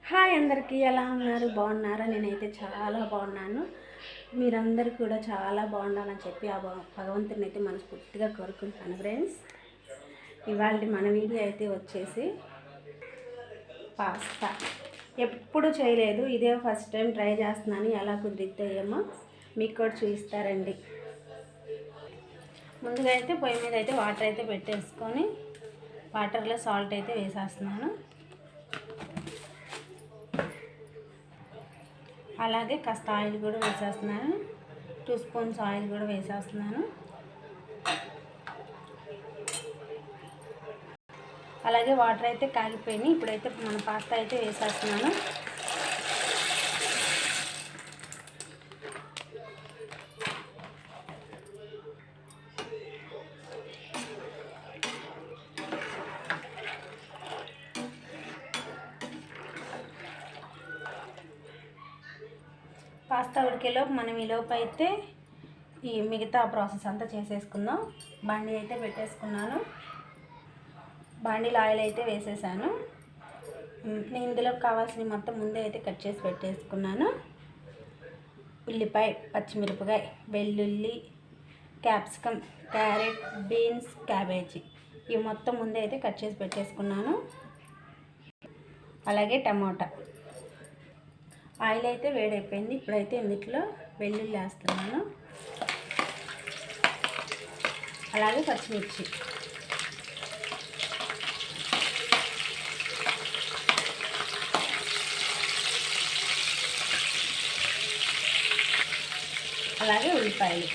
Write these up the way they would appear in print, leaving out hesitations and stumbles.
Hi అందరికీ, ఎలా ఉన్నారు? బాగున్నారా? నేనైతే చాలా బాగున్నాను. మీరందరూ కూడా చాలా బాగుండాలని చెప్పి ఆ భగవంతుని అయితే మనస్ఫూర్తిగా కోరుకుంటాను. ఫ్రెండ్స్, ఇవాళ మన వీడియో అయితే వచ్చేసి పాస్తా. ఎప్పుడు చేయలేదు, ఇదే ఫస్ట్ టైం ట్రై చేస్తున్నాను. ఎలా కుదిరిద్దాయేమో మీకు కూడా చూపిస్తారండి. ముందుగా అయితే పొయ్యి మీద అయితే వాటర్ అయితే పెట్టేసుకొని వాటర్లో సాల్ట్ అయితే వేసేస్తున్నాను. అలాగే కాస్త ఆయిల్ కూడా వేసేస్తున్నాను. 2 స్పూన్స్ ఆయిల్ కూడా వేసేస్తున్నాను. అలాగే వాటర్ అయితే కాగిపోయినాయి. ఇప్పుడైతే మన పాస్తా అయితే వేసేస్తున్నాను. పాస్తా ఉడికేలోపు మనం ఈలోపు అయితే ఈ మిగతా ప్రాసెస్ అంతా చేసేసుకుందాం. బాండీ అయితే పెట్టేసుకున్నాను. బాండీలో ఆయిల్ అయితే వేసేసాను. నేను ఇందులోకి కావాల్సిన మొత్తం ముందే అయితే కట్ చేసి పెట్టేసుకున్నాను. ఉల్లిపాయ, పచ్చిమిరపకాయ, వెల్లుల్లి, క్యాప్సికమ్, క్యారెట్, బీన్స్, క్యాబేజీ ఇవి మొత్తం ముందే అయితే కట్ చేసి పెట్టేసుకున్నాను. అలాగే టమాటా. ఆయిల్ అయితే వేడైపోయింది. ఇప్పుడైతే ఇందులో వెల్లుల్లి వేస్తున్నాను. అలాగే పచ్చిమిర్చి. అలాగే ఉల్లిపాయలు.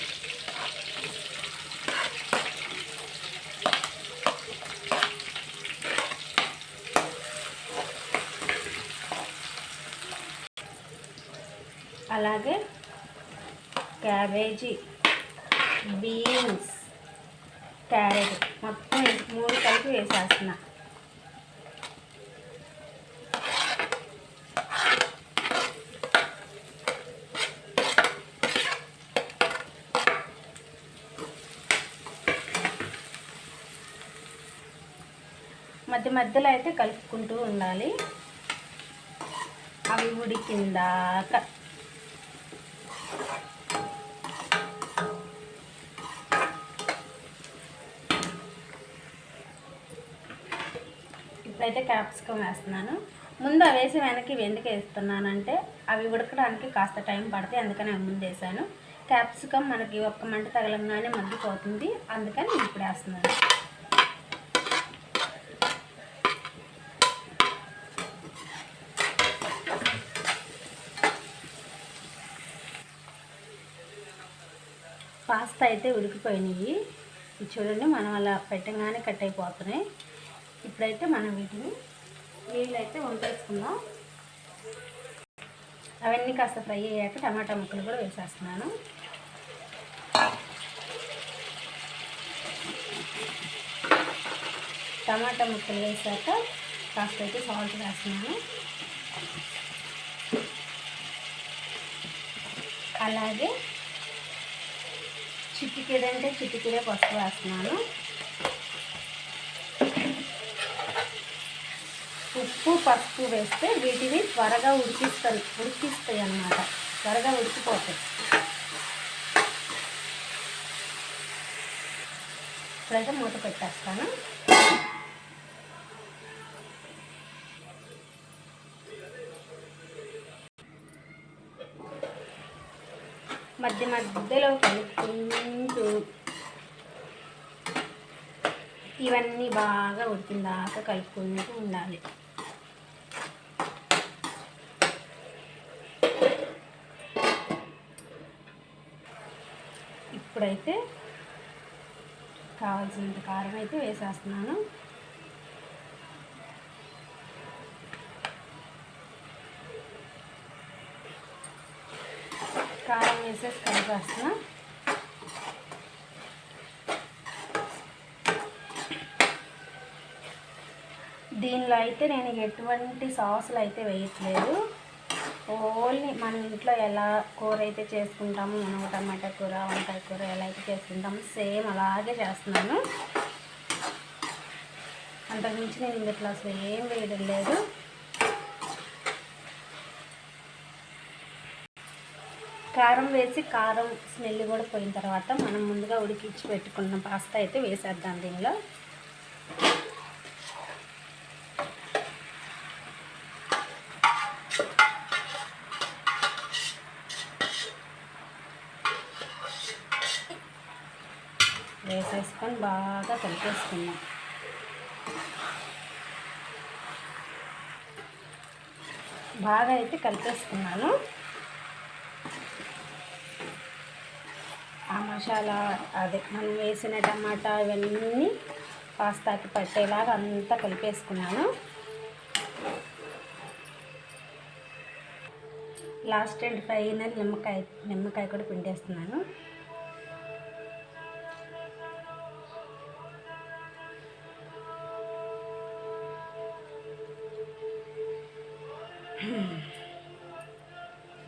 అలాగే క్యాబేజీ, బీన్స్, క్యారెట్ మొత్తం 3 కలిపి వేసేస్తున్నా. మధ్యలో అయితే కలుపుకుంటూ ఉండాలి అవి ఉడికిందాక. ఇప్పుడైతే క్యాప్సికమ్ వేస్తున్నాను. ముందు అవి వేసి వెనక్కి ఎందుకు వేస్తున్నానంటే అవి ఉడకడానికి కాస్త టైం పడుతుంది, అందుకని అవి ముందు వేసాను. క్యాప్సికమ్ మనకి ఒక్క మంట తగలంగానే మగ్గిపోతుంది, అందుకని ఇప్పుడు వేస్తున్నాను. పాస్తా అయితే ఉడికిపోయినాయి. చూడండి, మనం అలా పెట్టగానే కట్ అయిపోతున్నాయి. ఇప్పుడైతే మనం వీటిని నీళ్ళు అయితే వంపేసుకుందాం. అవన్నీ కాస్త ఫ్రై అయ్యాక టమాటా ముక్కలు కూడా వేసేస్తున్నాను. టమాటా ముక్కలు వేసాక కాస్త అయితే సాల్ట్ వేస్తున్నాను. అలాగే చిటికెడే పసుపు వేస్తున్నాను. ఉప్పు, పసుపు వేస్తే వీటిని త్వరగా ఉడికిస్తాయి అన్నమాట. త్వరగా ఉడికిపోతాయి. ఇప్పుడైతే మూత పెట్టేస్తాను. మధ్యలో కలుపుకుంటూ ఇవన్నీ బాగా ఉడికిందాక కలుపుకుంటూ ఉండాలి. ఇప్పుడైతే కావాల్సినంత కారం అయితే వేసేస్తున్నాను. కారం వేసేసి కలిపేస్తున్నా. దీనిలో అయితే నేను ఎటువంటి సాసులు అయితే వేయట్లేదు. ఓన్లీ మన ఇంట్లో ఎలా కూర అయితే చేసుకుంటాము, మనం టమాటా కూర, వంకాయ కూర ఎలా అయితే చేసుకుంటామో సేమ్ అలాగే చేస్తున్నాను. అంతకుమించి నేను ఇందులో అసలు ఏం వేయడం లేదు. కారం వేసి కారం స్మెల్ కూడా పోయిన తర్వాత మనం ముందుగా ఉడికించి పెట్టుకున్న పాస్తా అయితే వేసేద్దాం దీనిలో. వేసేసుకొని బాగా కలిపేసుకుందాం. బాగా అయితే కలిపేసుకున్నాను. ఆ మసాలా అదే మనం వేసిన టమాటా ఇవన్నీ పాస్తాకి పట్టేలాగా అంతా కలిపేసుకున్నాను. లాస్ట్ అండ్ ఫైనల్ నిమ్మకాయ కూడా పిండేస్తున్నాను.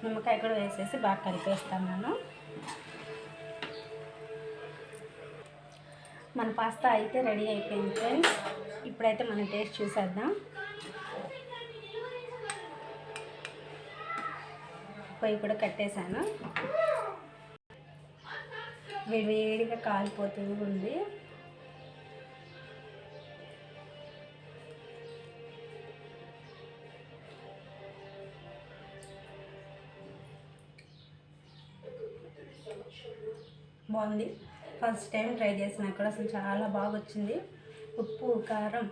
నిమ్మకాయ కూడా వేసేసి బాగా కలిపేస్తాను. మన పాస్తా అయితే రెడీ అయిపోయింది ఫ్రెండ్స్. ఇప్పుడైతే మనం టేస్ట్ చూసేద్దాం. పొయ్యి కూడా కట్టేశాను. వేడిగా కాలిపోతూ ఉంది. బాగుంది. ఫస్ట్ టైం ట్రై చేసినా కూడా అసలు చాలా బాగా వచ్చింది. ఉప్పు కారం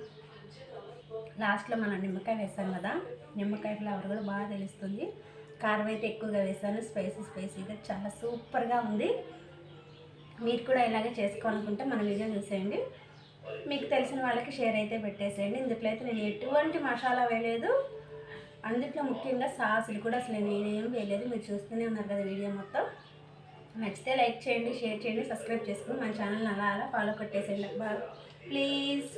లాస్ట్లో మనం నిమ్మకాయ వేసాం కదా, నిమ్మకాయ ఫ్లేవర్ కూడా బాగా తెలుస్తుంది. కారం అయితే ఎక్కువగా వేసాను. స్పైసీగా చాలా సూపర్గా ఉంది. మీరు కూడా ఇలాగే చేసుకోవాలనుకుంటే మన వీడియో చూసేయండి. మీకు తెలిసిన వాళ్ళకి షేర్ అయితే పెట్టేసేయండి. ఇందులో అయితే నేను ఎటువంటి మసాలా వేయలేదు. అందుట్లో ముఖ్యంగా సాసులు కూడా అసలు నేనేం వేయలేదు. మీరు చూస్తూనే ఉన్నారు కదా వీడియో మొత్తం. నచ్చితే లైక్ చేయండి, షేర్ చేయండి, సబ్స్క్రైబ్ చేసుకుని మన ఛానల్ని అలా ఫాలో కొట్టేసేయండి ప్లీజ్.